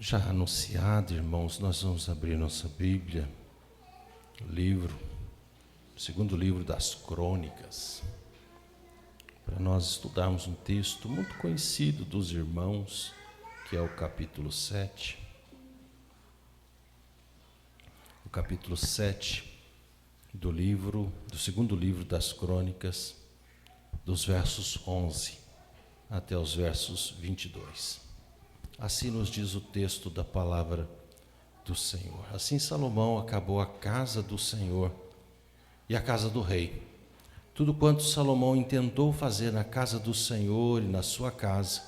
Já anunciado, irmãos, nós vamos abrir nossa Bíblia, segundo livro das Crônicas, para nós estudarmos um texto muito conhecido dos irmãos, que é o capítulo 7. O capítulo 7 do segundo livro das Crônicas, dos versos 11 até os versos 22. Assim nos diz o texto da palavra do Senhor. Assim Salomão acabou a casa do Senhor e a casa do rei. Tudo quanto Salomão intentou fazer na casa do Senhor e na sua casa,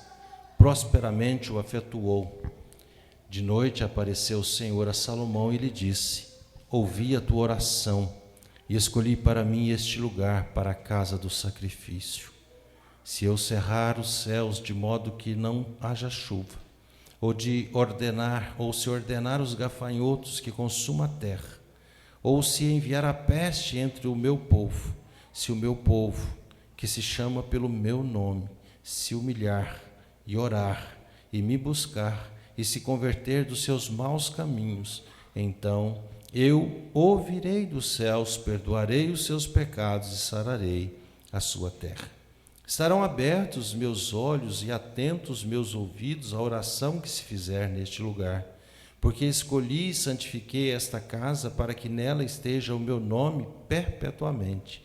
prosperamente o efetuou. De noite apareceu o Senhor a Salomão e lhe disse: ouvi a tua oração e escolhi para mim este lugar para a casa do sacrifício. Se eu cerrar os céus de modo que não haja chuva, ou se ordenar os gafanhotos que consumam a terra, ou se enviar a peste entre o meu povo, se o meu povo, que se chama pelo meu nome, se humilhar e orar e me buscar e se converter dos seus maus caminhos, então eu ouvirei dos céus, perdoarei os seus pecados e sararei a sua terra. Estarão abertos meus olhos e atentos meus ouvidos à oração que se fizer neste lugar, porque escolhi e santifiquei esta casa para que nela esteja o meu nome perpetuamente.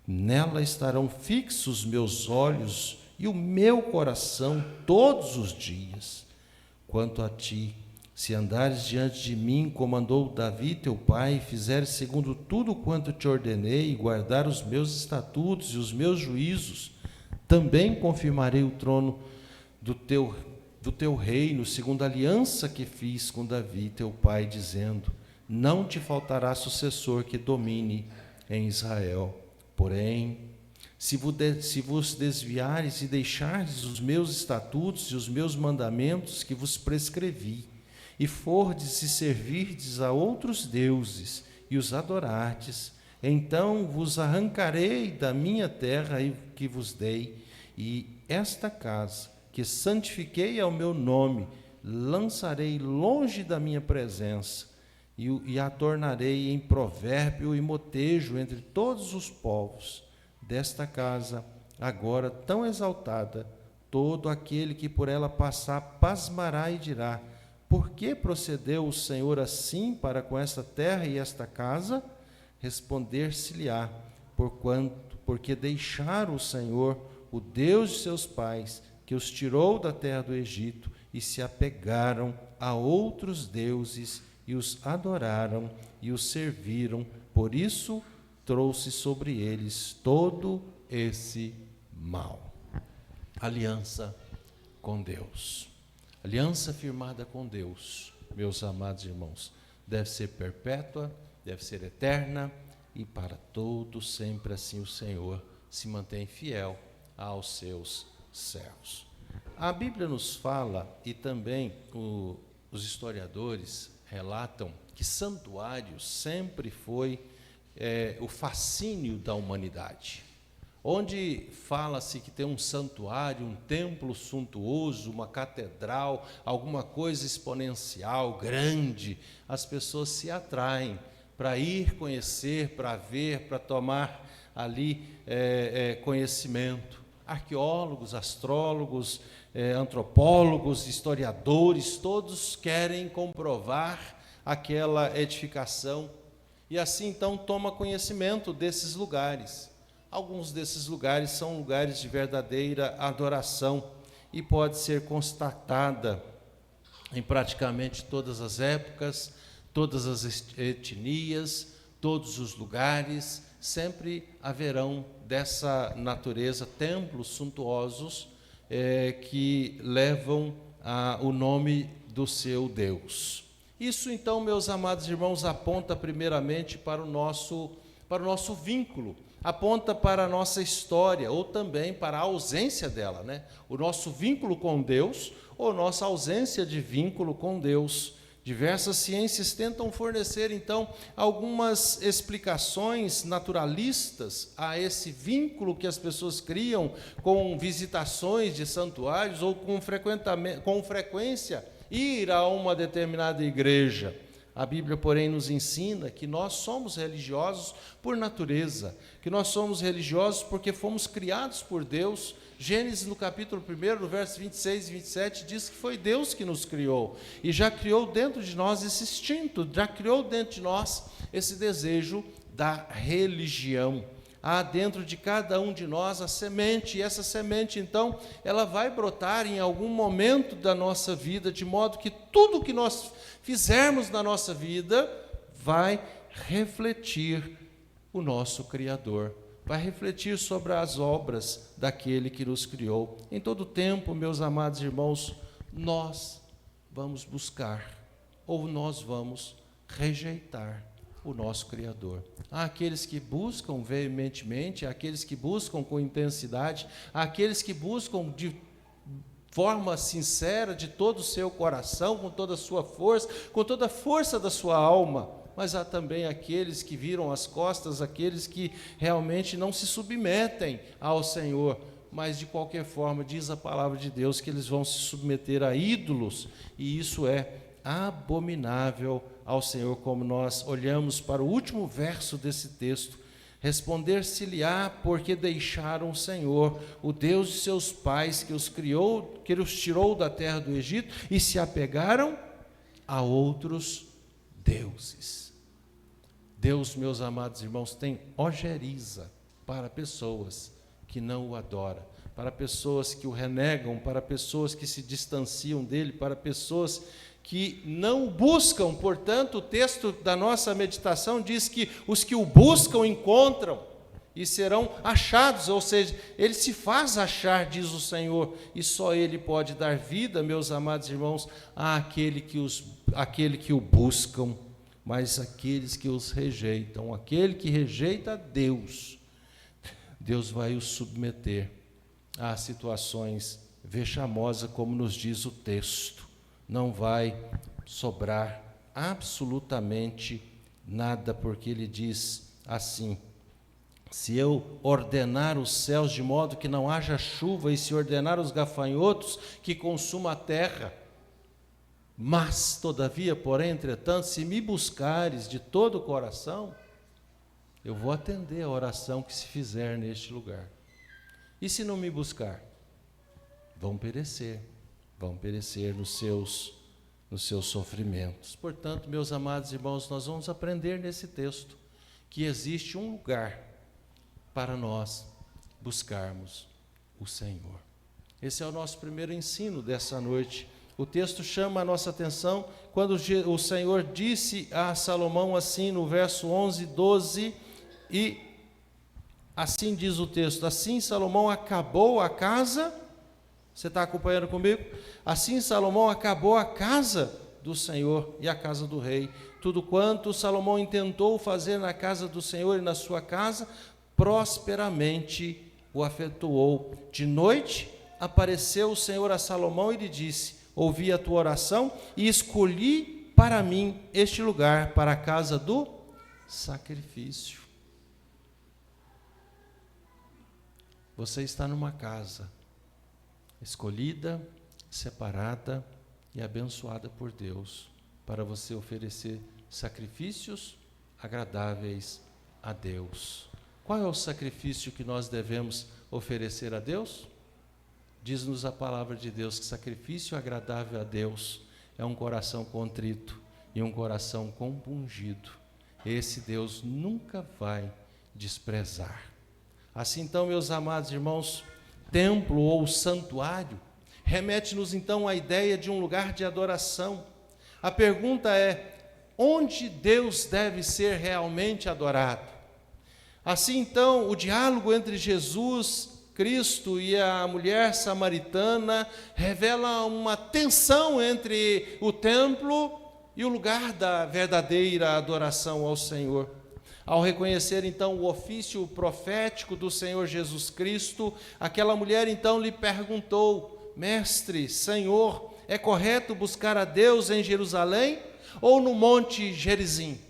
Nela estarão fixos meus olhos e o meu coração todos os dias. Quanto a ti, se andares diante de mim, como andou Davi teu pai, e fizeres segundo tudo quanto te ordenei, e guardar os meus estatutos e os meus juízos, também confirmarei o trono do teu reino, segundo a aliança que fiz com Davi, teu pai, dizendo: não te faltará sucessor que domine em Israel. Porém, se vos desviares e deixardes os meus estatutos e os meus mandamentos que vos prescrevi, e fordes e servirdes a outros deuses e os adorardes, então vos arrancarei da minha terra que vos dei, e esta casa que santifiquei ao meu nome lançarei longe da minha presença, e a tornarei em provérbio e motejo entre todos os povos. Desta casa, agora tão exaltada, todo aquele que por ela passar pasmará e dirá: por que procedeu o Senhor assim para com esta terra e esta casa? Responder-se-lhe-á: porque deixaram o Senhor, o Deus de seus pais, que os tirou da terra do Egito, e se apegaram a outros deuses, e os adoraram e os serviram. Por isso trouxe sobre eles todo esse mal. Aliança com Deus. Aliança firmada com Deus, meus amados irmãos, deve ser perpétua, deve ser eterna, e para todos sempre assim o Senhor se mantém fiel aos seus servos. A Bíblia nos fala, e também os historiadores relatam, que santuário sempre foi o fascínio da humanidade. Onde fala-se que tem um santuário, um templo suntuoso, uma catedral, alguma coisa exponencial, grande, as pessoas se atraem para ir conhecer, para ver, para tomar ali conhecimento. Arqueólogos, astrólogos, antropólogos, historiadores, todos querem comprovar aquela edificação, e assim então toma conhecimento desses lugares. Alguns desses lugares são lugares de verdadeira adoração e pode ser constatada em praticamente todas as épocas, todas as etnias, todos os lugares. Sempre haverão dessa natureza templos suntuosos que levam o nome do seu Deus. Isso então, meus amados irmãos, aponta primeiramente para o nosso vínculo, aponta para a nossa história, ou também para a ausência dela, né? O nosso vínculo com Deus, ou nossa ausência de vínculo com Deus. Diversas ciências tentam fornecer, então, algumas explicações naturalistas a esse vínculo que as pessoas criam com visitações de santuários, ou com frequência ir a uma determinada igreja. A Bíblia, porém, nos ensina que nós somos religiosos por natureza, que nós somos religiosos porque fomos criados por Deus. Gênesis, no capítulo 1, no verso 26 e 27, diz que foi Deus que nos criou, e já criou dentro de nós esse instinto, já criou dentro de nós esse desejo da religião. Há dentro de cada um de nós a semente, e essa semente, então, ela vai brotar em algum momento da nossa vida, de modo que tudo que nós fizermos na nossa vida vai refletir o nosso Criador, vai refletir sobre as obras daquele que nos criou. Em todo tempo, meus amados irmãos, nós vamos buscar, ou nós vamos rejeitar o nosso Criador. Há aqueles que buscam veementemente, há aqueles que buscam com intensidade, há aqueles que buscam de forma sincera, de todo o seu coração, com toda a sua força, com toda a força da sua alma. Mas há também aqueles que viram as costas, aqueles que realmente não se submetem ao Senhor. Mas, de qualquer forma, diz a palavra de Deus que eles vão se submeter a ídolos, e isso é abominável ao Senhor, como nós olhamos para o último verso desse texto. Responder-se-lhe-á, porque deixaram o Senhor, o Deus de seus pais, que os criou, que os tirou da terra do Egito, e se apegaram a outros deuses. Deus, meus amados irmãos, tem ojeriza para pessoas que não o adoram, para pessoas que o renegam, para pessoas que se distanciam dele, para pessoas que não o buscam. Portanto, o texto da nossa meditação diz que os que o buscam encontram e serão achados, ou seja, ele se faz achar, diz o Senhor, e só ele pode dar vida, meus amados irmãos, àquele que o buscam. Mas aqueles que os rejeitam, aquele que rejeita Deus, Deus vai os submeter a situações vexamosas, como nos diz o texto. Não vai sobrar absolutamente nada, porque ele diz assim: se eu ordenar os céus de modo que não haja chuva, e se ordenar os gafanhotos que consuma a terra, mas, todavia, porém, entretanto, se me buscares de todo o coração, eu vou atender a oração que se fizer neste lugar. E se não me buscar? Vão perecer nos seus sofrimentos. Portanto, meus amados irmãos, nós vamos aprender nesse texto que existe um lugar para nós buscarmos o Senhor. Esse é o nosso primeiro ensino dessa noite. O texto chama a nossa atenção quando o Senhor disse a Salomão assim no verso 11 e 12, e assim diz o texto: assim Salomão acabou a casa. Você está acompanhando comigo? Assim Salomão acabou a casa do Senhor e a casa do rei. Tudo quanto Salomão intentou fazer na casa do Senhor e na sua casa, prosperamente o efetuou. De noite apareceu o Senhor a Salomão e lhe disse: ouvi a tua oração e escolhi para mim este lugar para a casa do sacrifício. Você está numa casa escolhida, separada e abençoada por Deus, para você oferecer sacrifícios agradáveis a Deus. Qual é o sacrifício que nós devemos oferecer a Deus? Diz-nos a palavra de Deus que sacrifício agradável a Deus é um coração contrito e um coração compungido. Esse Deus nunca vai desprezar. Assim então, meus amados irmãos, templo ou santuário remete-nos então à ideia de um lugar de adoração. A pergunta é: onde Deus deve ser realmente adorado? Assim então, o diálogo entre Jesus Cristo e a mulher samaritana revela uma tensão entre o templo e o lugar da verdadeira adoração ao Senhor. Ao reconhecer então o ofício profético do Senhor Jesus Cristo, aquela mulher então lhe perguntou: Mestre, Senhor, é correto buscar a Deus em Jerusalém ou no Monte Gerizim?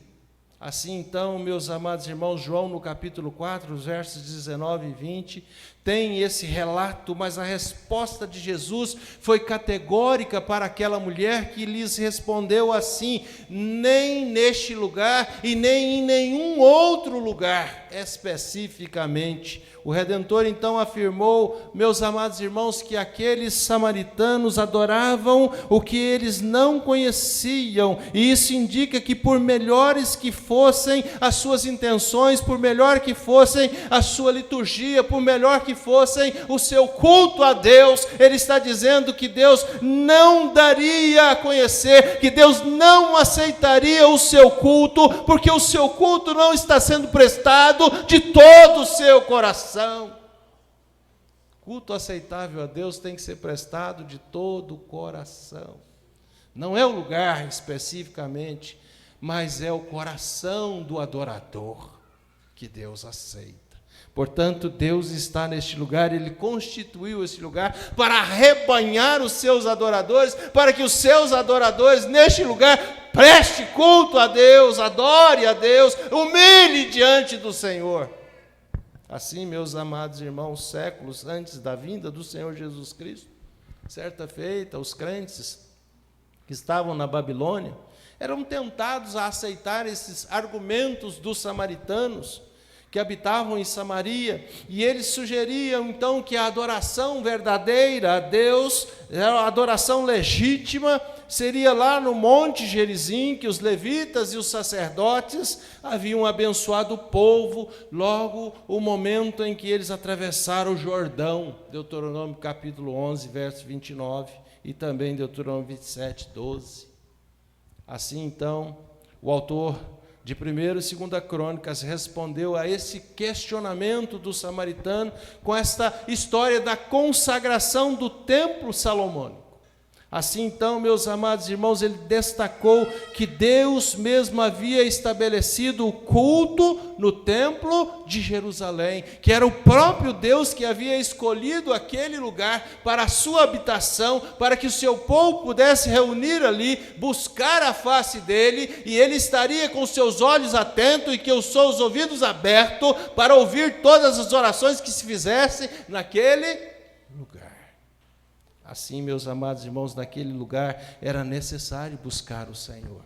Assim então, meus amados irmãos, João no capítulo 4, os versos 19 e 20, tem esse relato, mas a resposta de Jesus foi categórica para aquela mulher, que lhes respondeu assim: nem neste lugar e nem em nenhum outro lugar especificamente. O Redentor então afirmou, meus amados irmãos, que aqueles samaritanos adoravam o que eles não conheciam, e isso indica que, por melhores que fossem as suas intenções, por melhor que fossem a sua liturgia, por melhor que fossem o seu culto a Deus, ele está dizendo que Deus não daria a conhecer, que Deus não aceitaria o seu culto, porque o seu culto não está sendo prestado de todo o seu coração. Culto aceitável a Deus tem que ser prestado de todo o coração. Não é o lugar especificamente, mas é o coração do adorador que Deus aceita. Portanto, Deus está neste lugar, Ele constituiu esse lugar para arrebanhar os seus adoradores, para que os seus adoradores neste lugar preste culto a Deus, adore a Deus, humilhe diante do Senhor. Assim, meus amados irmãos, séculos antes da vinda do Senhor Jesus Cristo, certa feita, os crentes que estavam na Babilônia eram tentados a aceitar esses argumentos dos samaritanos que habitavam em Samaria, e eles sugeriam então que a adoração verdadeira a Deus, a adoração legítima, seria lá no Monte Gerizim, que os levitas e os sacerdotes haviam abençoado o povo, logo o momento em que eles atravessaram o Jordão, Deuteronômio capítulo 11, verso 29, e também Deuteronômio 27, 12. Assim então, o autor de 1ª e 2ª Crônicas respondeu a esse questionamento do samaritano com esta história da consagração do templo salomônico. Assim então, meus amados irmãos, ele destacou que Deus mesmo havia estabelecido o culto no templo de Jerusalém, que era o próprio Deus que havia escolhido aquele lugar para a sua habitação, para que o seu povo pudesse reunir ali, buscar a face dele, e ele estaria com os seus olhos atentos e que os seus ouvidos abertos para ouvir todas as orações que se fizessem naquele lugar. Assim, meus amados irmãos, naquele lugar era necessário buscar o Senhor.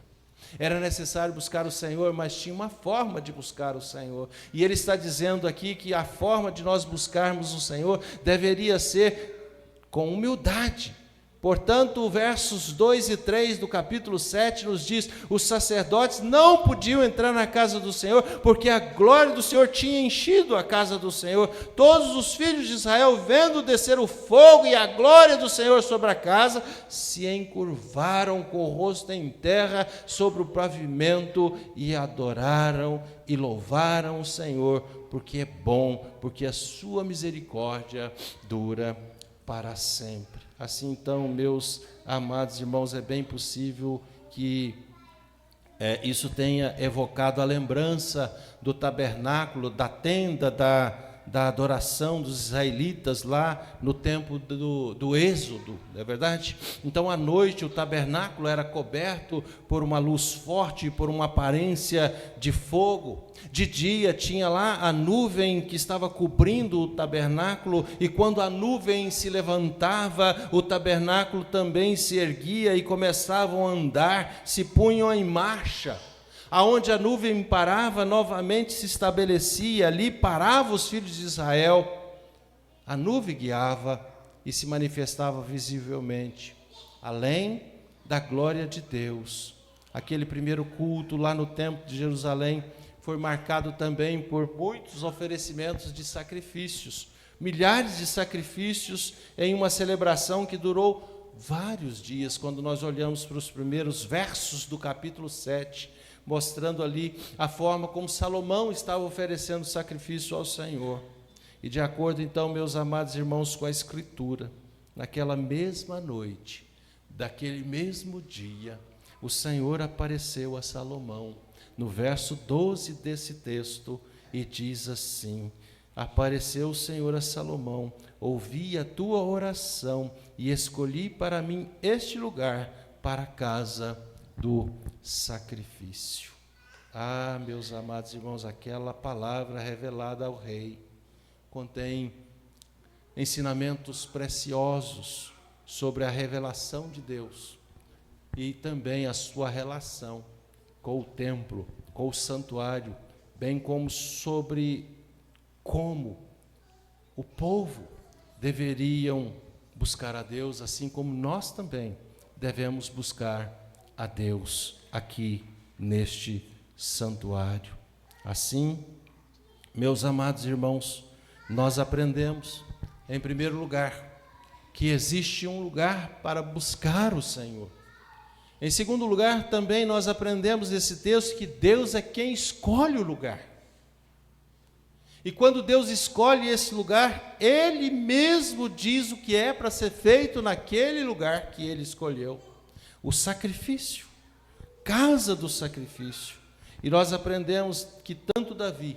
Era necessário buscar o Senhor, mas tinha uma forma de buscar o Senhor. E ele está dizendo aqui que a forma de nós buscarmos o Senhor deveria ser com humildade. Portanto, versos 2 e 3 do capítulo 7 nos diz: os sacerdotes não podiam entrar na casa do Senhor, porque a glória do Senhor tinha enchido a casa do Senhor. Todos os filhos de Israel, vendo descer o fogo e a glória do Senhor sobre a casa, se encurvaram com o rosto em terra sobre o pavimento e adoraram e louvaram o Senhor, porque é bom, porque a sua misericórdia dura para sempre. Assim então, meus amados irmãos, é bem possível que isso tenha evocado a lembrança do tabernáculo, da tenda, da adoração dos israelitas lá no tempo do Êxodo, não é verdade? Então, à noite, o tabernáculo era coberto por uma luz forte, por uma aparência de fogo. De dia, tinha lá a nuvem que estava cobrindo o tabernáculo, e quando a nuvem se levantava, o tabernáculo também se erguia e começavam a andar, se punham em marcha. Aonde a nuvem parava, novamente se estabelecia, ali parava os filhos de Israel, a nuvem guiava e se manifestava visivelmente, além da glória de Deus. Aquele primeiro culto lá no templo de Jerusalém foi marcado também por muitos oferecimentos de sacrifícios, milhares de sacrifícios em uma celebração que durou vários dias. Quando nós olhamos para os primeiros versos do capítulo 7, mostrando ali a forma como Salomão estava oferecendo sacrifício ao Senhor. E de acordo então, meus amados irmãos, com a Escritura, naquela mesma noite, daquele mesmo dia, o Senhor apareceu a Salomão, no verso 12 desse texto, e diz assim: apareceu o Senhor a Salomão, ouvi a tua oração e escolhi para mim este lugar para a casa do sacrifício. Ah, meus amados irmãos, aquela palavra revelada ao rei contém ensinamentos preciosos sobre a revelação de Deus e também a sua relação com o templo, com o santuário, bem como sobre como o povo deveriam buscar a Deus, assim como nós também devemos buscar a Deus aqui neste santuário. Assim, meus amados irmãos, nós aprendemos, em primeiro lugar, que existe um lugar para buscar o Senhor. Em segundo lugar, também nós aprendemos nesse texto que Deus é quem escolhe o lugar. E quando Deus escolhe esse lugar, Ele mesmo diz o que é para ser feito naquele lugar que Ele escolheu. O sacrifício, casa do sacrifício. E nós aprendemos que tanto Davi,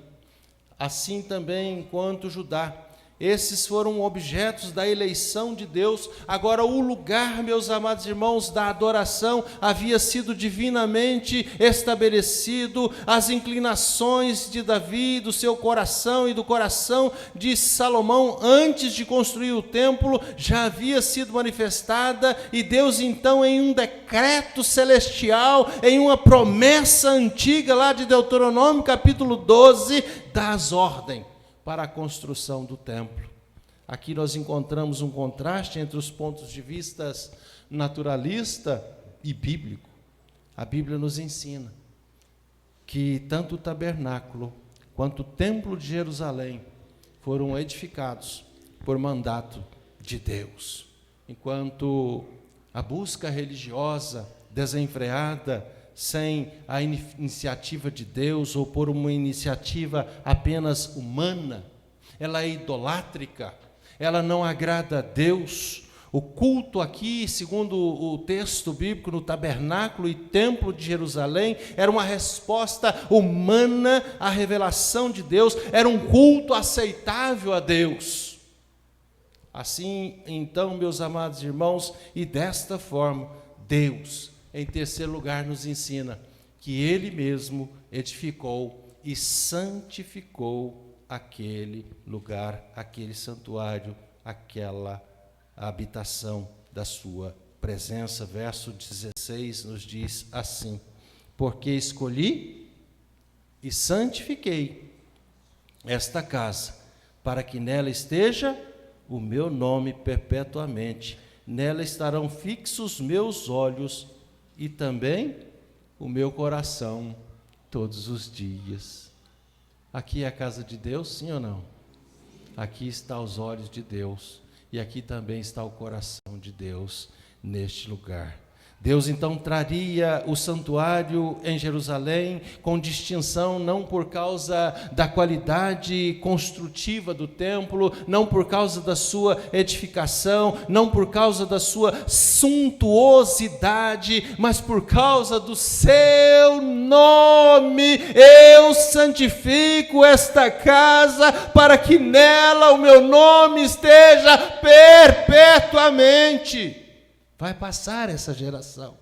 assim também quanto Judá, esses foram objetos da eleição de Deus. Agora o lugar, meus amados irmãos, da adoração havia sido divinamente estabelecido. As inclinações de Davi, do seu coração e do coração de Salomão, antes de construir o templo, já havia sido manifestada, e Deus então, em um decreto celestial, em uma promessa antiga lá de Deuteronômio capítulo 12, dá as ordens para a construção do templo. Aqui nós encontramos um contraste entre os pontos de vista naturalista e bíblico. A Bíblia nos ensina que tanto o tabernáculo quanto o templo de Jerusalém foram edificados por mandato de Deus. Enquanto a busca religiosa desenfreada, sem a iniciativa de Deus ou por uma iniciativa apenas humana, ela é idolátrica, ela não agrada a Deus. O culto aqui, segundo o texto bíblico, no tabernáculo e templo de Jerusalém, era uma resposta humana à revelação de Deus, era um culto aceitável a Deus. Assim, então, meus amados irmãos, e desta forma, Deus, em terceiro lugar, nos ensina que Ele mesmo edificou e santificou aquele lugar, aquele santuário, aquela habitação da sua presença. Verso 16 nos diz assim: porque escolhi e santifiquei esta casa, para que nela esteja o meu nome perpetuamente, nela estarão fixos meus olhos e também o meu coração todos os dias. Aqui é a casa de Deus, sim ou não? Aqui está os olhos de Deus, e aqui também está o coração de Deus neste lugar. Deus então traria o santuário em Jerusalém com distinção, não por causa da qualidade construtiva do templo, não por causa da sua edificação, não por causa da sua suntuosidade, mas por causa do seu nome. Eu santifico esta casa para que nela o meu nome esteja perpetuamente. Vai passar essa geração,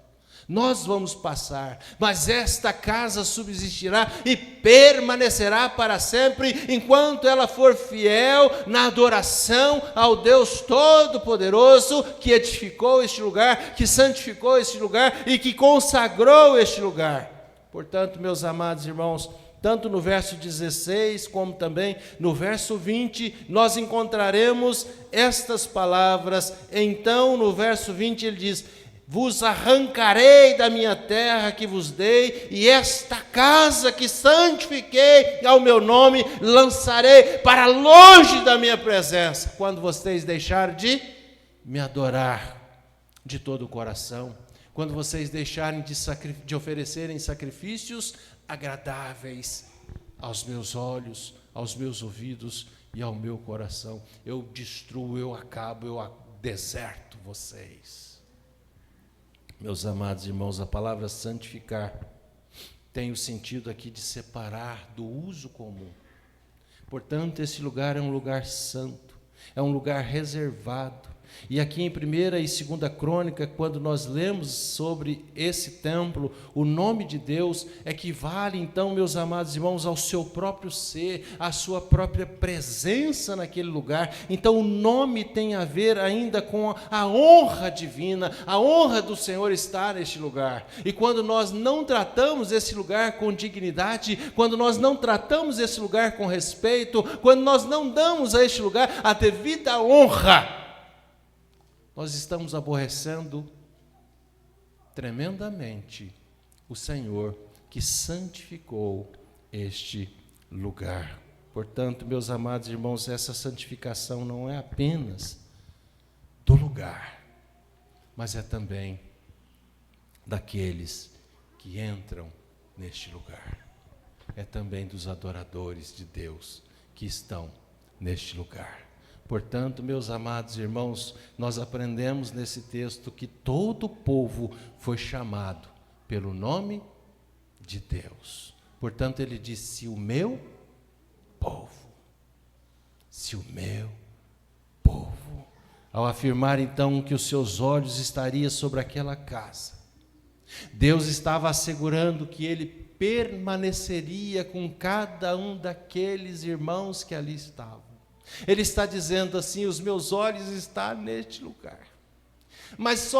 nós vamos passar, mas esta casa subsistirá e permanecerá para sempre, enquanto ela for fiel na adoração ao Deus Todo-Poderoso, que edificou este lugar, que santificou este lugar e que consagrou este lugar. Portanto, meus amados irmãos, tanto no verso 16, como também no verso 20, nós encontraremos estas palavras. Então, no verso 20, ele diz: vos arrancarei da minha terra que vos dei, e esta casa que santifiquei ao meu nome, lançarei para longe da minha presença, quando vocês deixarem de me adorar de todo o coração, quando vocês deixarem de oferecerem sacrifícios agradáveis aos meus olhos, aos meus ouvidos e ao meu coração. Eu destruo, eu acabo, eu deserto vocês. Meus amados irmãos, a palavra santificar tem o sentido aqui de separar do uso comum. Portanto, esse lugar é um lugar santo, é um lugar reservado, E aqui em 1ª e 2ª Crônica, quando nós lemos sobre esse templo, o nome de Deus equivale, então, meus amados irmãos, ao seu próprio ser, à sua própria presença naquele lugar. Então, o nome tem a ver ainda com a honra divina, a honra do Senhor estar neste lugar. E quando nós não tratamos esse lugar com dignidade, quando nós não tratamos esse lugar com respeito, quando nós não damos a este lugar a devida honra, nós estamos aborrecendo tremendamente o Senhor que santificou este lugar. Portanto, meus amados irmãos, essa santificação não é apenas do lugar, mas é também daqueles que entram neste lugar. É também dos adoradores de Deus que estão neste lugar. Portanto, meus amados irmãos, nós aprendemos nesse texto que todo o povo foi chamado pelo nome de Deus. Portanto, ele disse: se o meu povo, se o meu povo. Ao afirmar então que os seus olhos estariam sobre aquela casa, Deus estava assegurando que ele permaneceria com cada um daqueles irmãos que ali estavam. Ele está dizendo assim: os meus olhos estão neste lugar, mas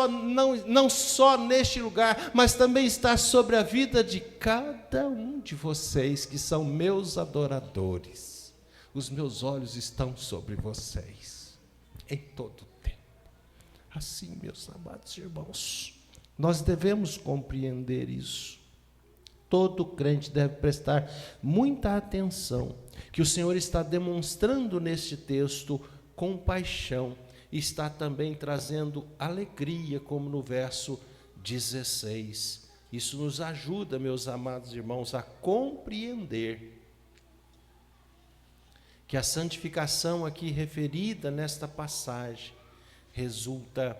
não só neste lugar, mas também está sobre a vida de cada um de vocês que são meus adoradores. Os meus olhos estão sobre vocês em todo o tempo. Assim, meus amados irmãos, nós devemos compreender isso. Todo crente deve prestar muita atenção, que o Senhor está demonstrando neste texto compaixão, e está também trazendo alegria, como no verso 16. Isso nos ajuda, meus amados irmãos, a compreender que a santificação aqui referida nesta passagem resulta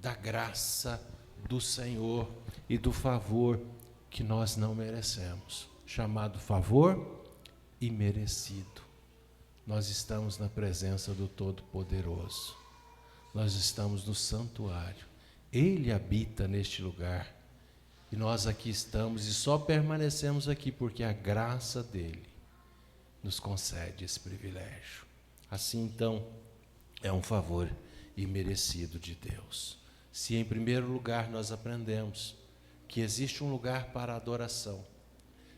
da graça do Senhor e do favor que nós não merecemos, chamado favor imerecido. Nós estamos na presença do Todo-Poderoso, nós estamos no santuário, Ele habita neste lugar, e nós aqui estamos e só permanecemos aqui porque a graça dEle nos concede esse privilégio. Assim, então, é um favor imerecido de Deus. Se em primeiro lugar nós aprendemos que existe um lugar para adoração,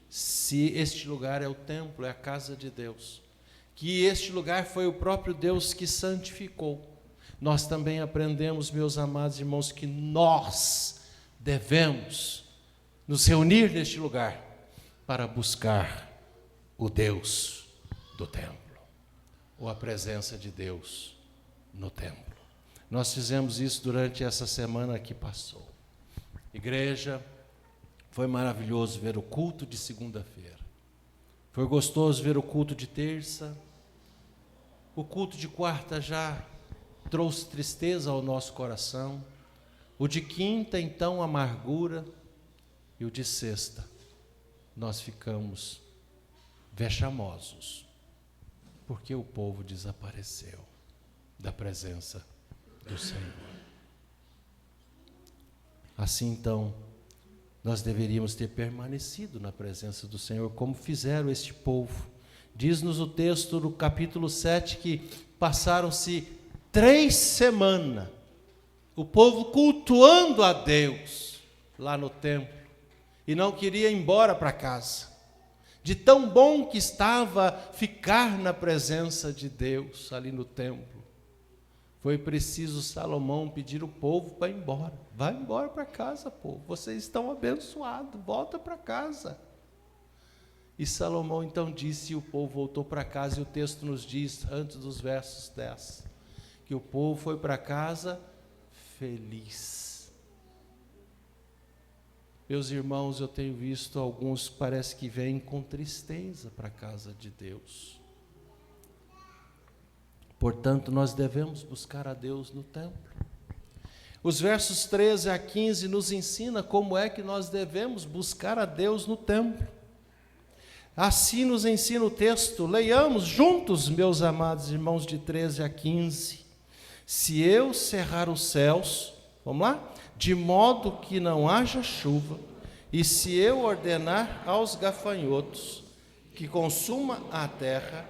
se este lugar é o templo, é a casa de Deus, que este lugar foi o próprio Deus que santificou, nós também aprendemos, meus amados irmãos, que nós devemos nos reunir neste lugar para buscar o Deus do templo, ou a presença de Deus no templo. Nós fizemos isso durante essa semana que passou. Igreja, foi maravilhoso ver o culto de segunda-feira. Foi gostoso ver o culto de terça. O culto de quarta já trouxe tristeza ao nosso coração. O de quinta, então, amargura. E o de sexta, nós ficamos vexamosos, porque o povo desapareceu da presença do Senhor. Assim, então, nós deveríamos ter permanecido na presença do Senhor, como fizeram este povo. Diz-nos o texto do capítulo 7 que passaram-se 3 semanas, o povo cultuando a Deus lá no templo, e não queria ir embora para casa, de tão bom que estava ficar na presença de Deus ali no templo. Foi preciso Salomão pedir o povo para ir embora. Vai embora para casa, povo, vocês estão abençoados, volta para casa. E Salomão então disse, e o povo voltou para casa, e o texto nos diz, antes dos versos 10, que o povo foi para casa feliz. Meus irmãos, eu tenho visto alguns, parece que vêm com tristeza para a casa de Deus. Portanto, nós devemos buscar a Deus no templo. Os versos 13 a 15 nos ensina como é que nós devemos buscar a Deus no templo. Assim nos ensina o texto. Leiamos juntos, meus amados irmãos, de 13 a 15. se eu cerrar os céus, vamos lá? De modo que não haja chuva, e se eu ordenar aos gafanhotos que consuma a terra,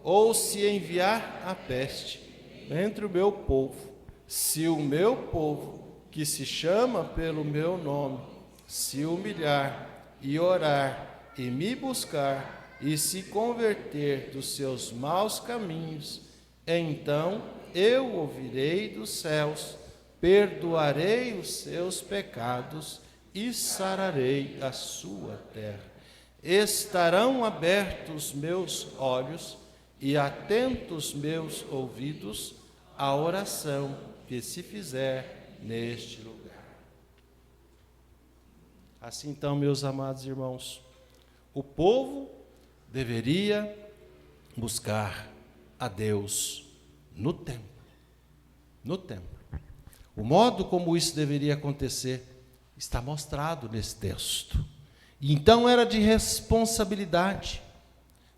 ou se enviar a peste entre o meu povo, se o meu povo, que se chama pelo meu nome, se humilhar e orar e me buscar e se converter dos seus maus caminhos, então eu ouvirei dos céus, perdoarei os seus pecados e sararei a sua terra. Estarão abertos meus olhos e atentos meus ouvidos à oração que se fizer neste lugar. Assim então, meus amados irmãos, o povo deveria buscar a Deus no templo. No templo. O modo como isso deveria acontecer está mostrado nesse texto. E então era de responsabilidade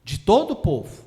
de todo o povo,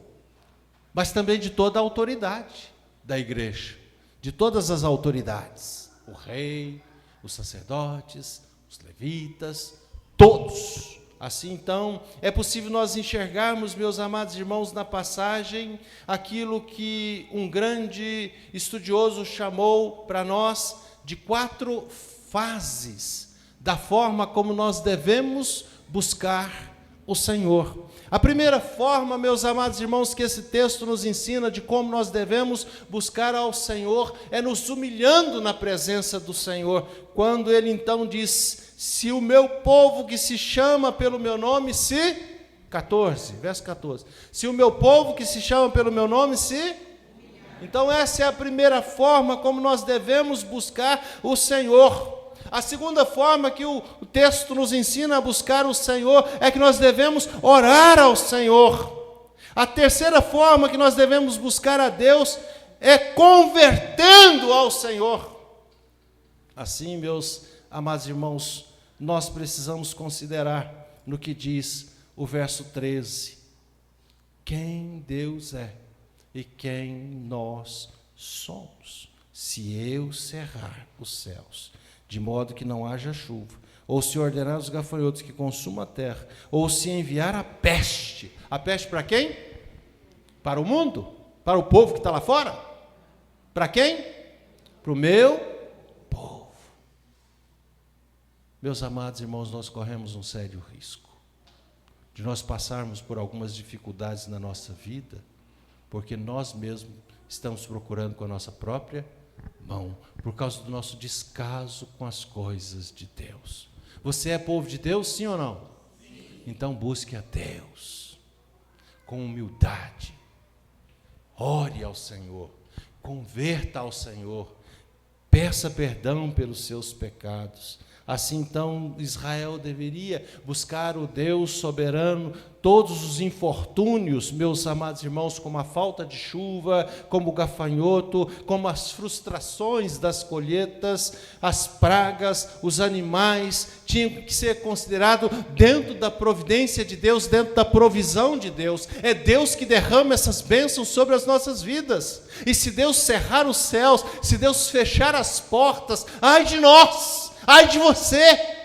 mas também de toda a autoridade da igreja, de todas as autoridades, o rei, os sacerdotes, os levitas, todos. Assim, então, é possível nós enxergarmos, meus amados irmãos, na passagem, aquilo que um grande estudioso chamou para nós de 4 fases da forma como nós devemos buscar o Senhor. A primeira forma, meus amados irmãos, que esse texto nos ensina de como nós devemos buscar ao Senhor, é nos humilhando na presença do Senhor, quando Ele então diz: se o meu povo que se chama pelo meu nome verso 14, se o meu povo que se chama pelo meu nome Então essa é a primeira forma como nós devemos buscar o Senhor. A segunda forma que o texto nos ensina a buscar o Senhor é que nós devemos orar ao Senhor. A terceira forma que nós devemos buscar a Deus é convertendo ao Senhor. Assim, meus amados irmãos, nós precisamos considerar no que diz o verso 13, quem Deus é e quem nós somos. Se eu cerrar os céus, de modo que não haja chuva, ou se ordenar os gafanhotos que consumam a terra, ou se enviar a peste para quem? Para o mundo? Para o povo que está lá fora? Para quem? Para o meu povo. Meus amados irmãos, nós corremos um sério risco de nós passarmos por algumas dificuldades na nossa vida, porque nós mesmos estamos procurando com a nossa própria mão, por causa do nosso descaso com as coisas de Deus. Você é povo de Deus, sim ou não? Sim. Então busque a Deus com humildade, ore ao Senhor, converta ao Senhor, peça perdão pelos seus pecados. Assim, então, Israel deveria buscar o Deus soberano. Todos os infortúnios, meus amados irmãos, como a falta de chuva, como o gafanhoto, como as frustrações das colheitas, as pragas, os animais, tinham que ser considerado dentro da providência de Deus, dentro da provisão de Deus. É Deus que derrama essas bênçãos sobre as nossas vidas. E se Deus cerrar os céus, se Deus fechar as portas, ai de nós! Ai de você!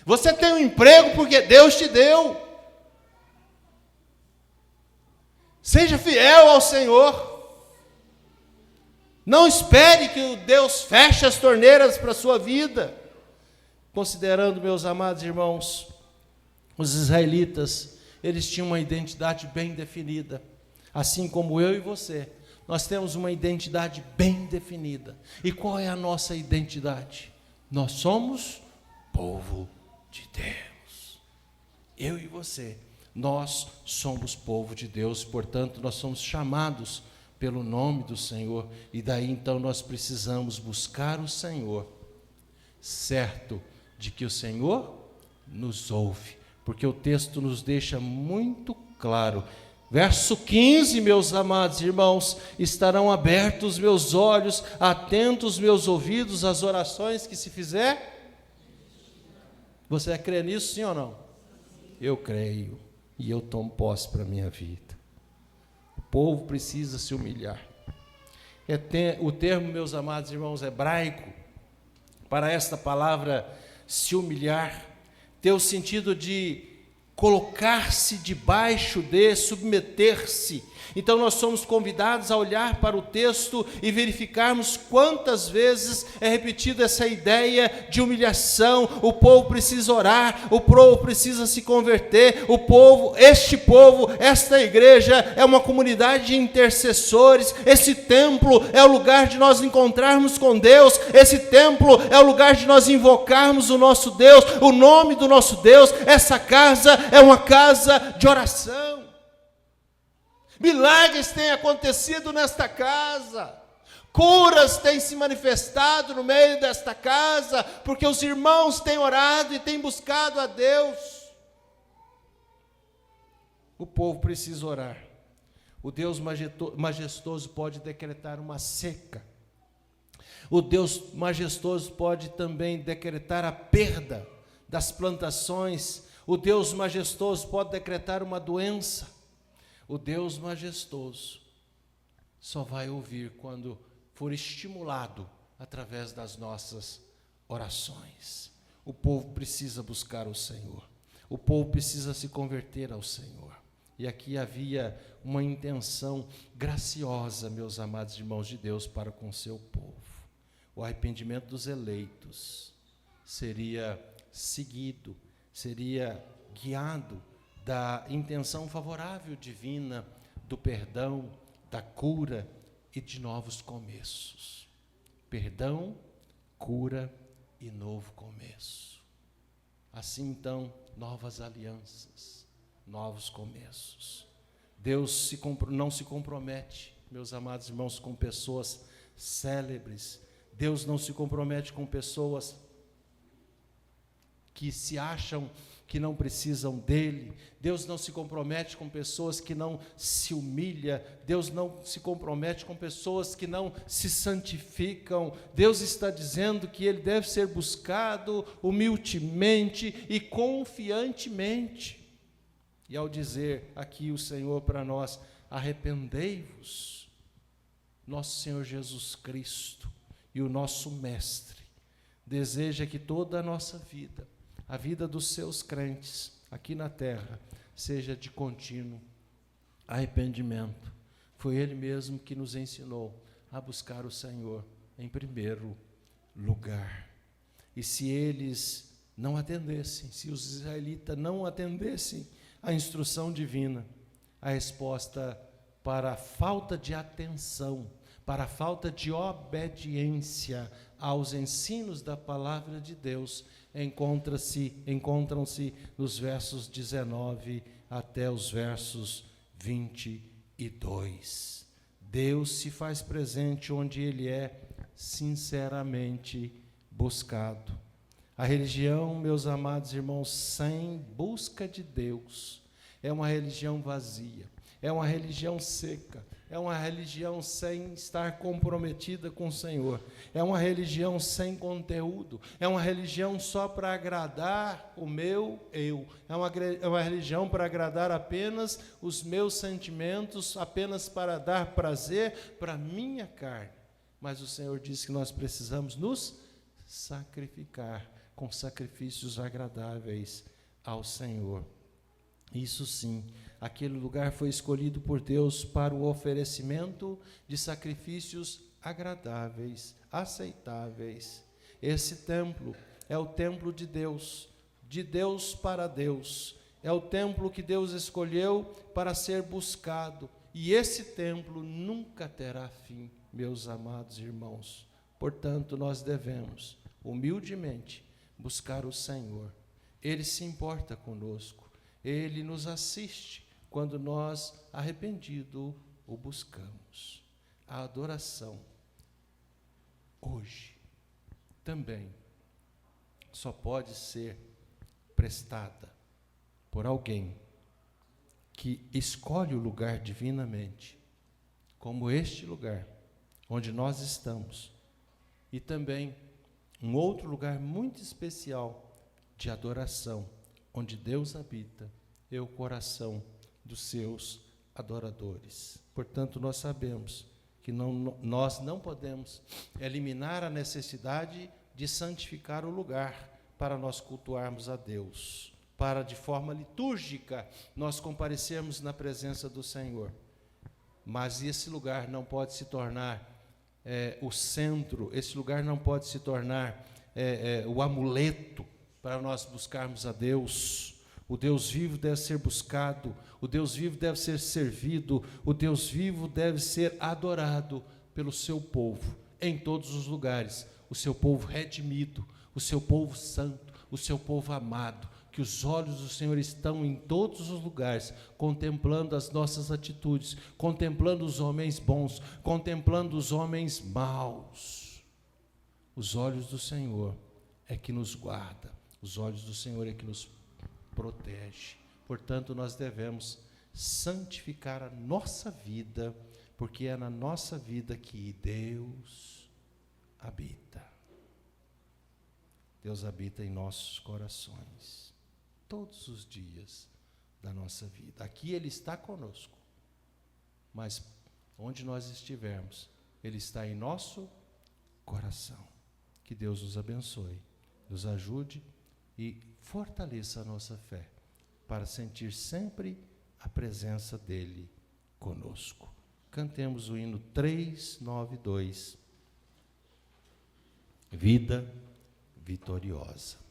Você tem um emprego porque Deus te deu. Seja fiel ao Senhor. Não espere que o Deus feche as torneiras para a sua vida. Considerando, meus amados irmãos, os israelitas, eles tinham uma identidade bem definida, assim como eu e você. Nós temos uma identidade bem definida. E qual é a nossa identidade? Nós somos povo de Deus. Eu e você, nós somos povo de Deus, portanto, nós somos chamados pelo nome do Senhor. E daí, então, nós precisamos buscar o Senhor, certo de que o Senhor nos ouve, porque o texto nos deixa muito claro. Verso 15, meus amados irmãos, estarão abertos meus olhos, atentos meus ouvidos às orações que se fizer. Você crê nisso, sim ou não? Eu creio, e eu tomo posse para a minha vida. O povo precisa se humilhar. O termo, meus amados irmãos, hebraico, para esta palavra se humilhar, tem o sentido de colocar-se debaixo de, submeter-se. Então nós somos convidados a olhar para o texto e verificarmos quantas vezes é repetida essa ideia de humilhação. O povo precisa orar, o povo precisa se converter, esta igreja é uma comunidade de intercessores, esse templo é o lugar de nós encontrarmos com Deus, esse templo é o lugar de nós invocarmos o nosso Deus, o nome do nosso Deus. Essa casa é uma casa de oração. Milagres têm acontecido nesta casa, curas têm se manifestado no meio desta casa, porque os irmãos têm orado e têm buscado a Deus. O povo precisa orar. O Deus majestoso pode decretar uma seca. O Deus majestoso pode também decretar a perda das plantações. O Deus majestoso pode decretar uma doença. O Deus majestoso só vai ouvir quando for estimulado através das nossas orações. O povo precisa buscar o Senhor. O povo precisa se converter ao Senhor. E aqui havia uma intenção graciosa, meus amados irmãos de Deus, para com o seu povo. O arrependimento dos eleitos seria seguido, seria guiado da intenção favorável divina, do perdão, da cura e de novos começos. Perdão, cura e novo começo. Assim então, novas alianças, novos começos. Deus não se compromete, meus amados irmãos, com pessoas célebres. Deus não se compromete com pessoas que se acham que não precisam dele. Deus não se compromete com pessoas que não se humilham. Deus não se compromete com pessoas que não se santificam. Deus está dizendo que ele deve ser buscado humildemente e confiantemente. E ao dizer aqui o Senhor para nós, arrependei-vos, nosso Senhor Jesus Cristo e o nosso Mestre deseja que toda a nossa vida, a vida dos seus crentes aqui na terra, seja de contínuo arrependimento. Foi Ele mesmo que nos ensinou a buscar o Senhor em primeiro lugar. E se eles não atendessem, se os israelitas não atendessem à instrução divina, a resposta para a falta de atenção, para a falta de obediência aos ensinos da palavra de Deus, encontram-se nos versos 19 até os versos 22. Deus se faz presente onde Ele é sinceramente buscado. A religião, meus amados irmãos, sem busca de Deus, é uma religião vazia, é uma religião seca, é uma religião sem estar comprometida com o Senhor, é uma religião sem conteúdo, é uma religião só para agradar o meu eu, é uma religião para agradar apenas os meus sentimentos, apenas para dar prazer para a minha carne. Mas o Senhor disse que nós precisamos nos sacrificar com sacrifícios agradáveis ao Senhor. Isso sim, aquele lugar foi escolhido por Deus para o oferecimento de sacrifícios agradáveis, aceitáveis. Esse templo é o templo de Deus para Deus. É o templo que Deus escolheu para ser buscado. E esse templo nunca terá fim, meus amados irmãos. Portanto, nós devemos, humildemente, buscar o Senhor. Ele se importa conosco. Ele nos assiste quando nós, arrependidos, o buscamos. A adoração, hoje, também, só pode ser prestada por alguém que escolhe o lugar divinamente, como este lugar, onde nós estamos, e também um outro lugar muito especial de adoração, onde Deus habita, é o coração dos seus adoradores. Portanto, nós sabemos que nós não podemos eliminar a necessidade de santificar o lugar para nós cultuarmos a Deus, para de forma litúrgica nós comparecermos na presença do Senhor. Mas esse lugar não pode se tornar o centro, esse lugar não pode se tornar o amuleto para nós buscarmos a Deus. O Deus vivo deve ser buscado, o Deus vivo deve ser servido, o Deus vivo deve ser adorado pelo seu povo, em todos os lugares, o seu povo redimido, o seu povo santo, o seu povo amado, que os olhos do Senhor estão em todos os lugares, contemplando as nossas atitudes, contemplando os homens bons, contemplando os homens maus. Os olhos do Senhor é que nos guarda, os olhos do Senhor é que nos protege. Portanto, nós devemos santificar a nossa vida, porque é na nossa vida que Deus habita. Deus habita em nossos corações, todos os dias da nossa vida. Aqui Ele está conosco, mas onde nós estivermos, Ele está em nosso coração. Que Deus nos abençoe, nos ajude e fortaleça a nossa fé, para sentir sempre a presença dEle conosco. Cantemos o hino 392, Vida Vitoriosa.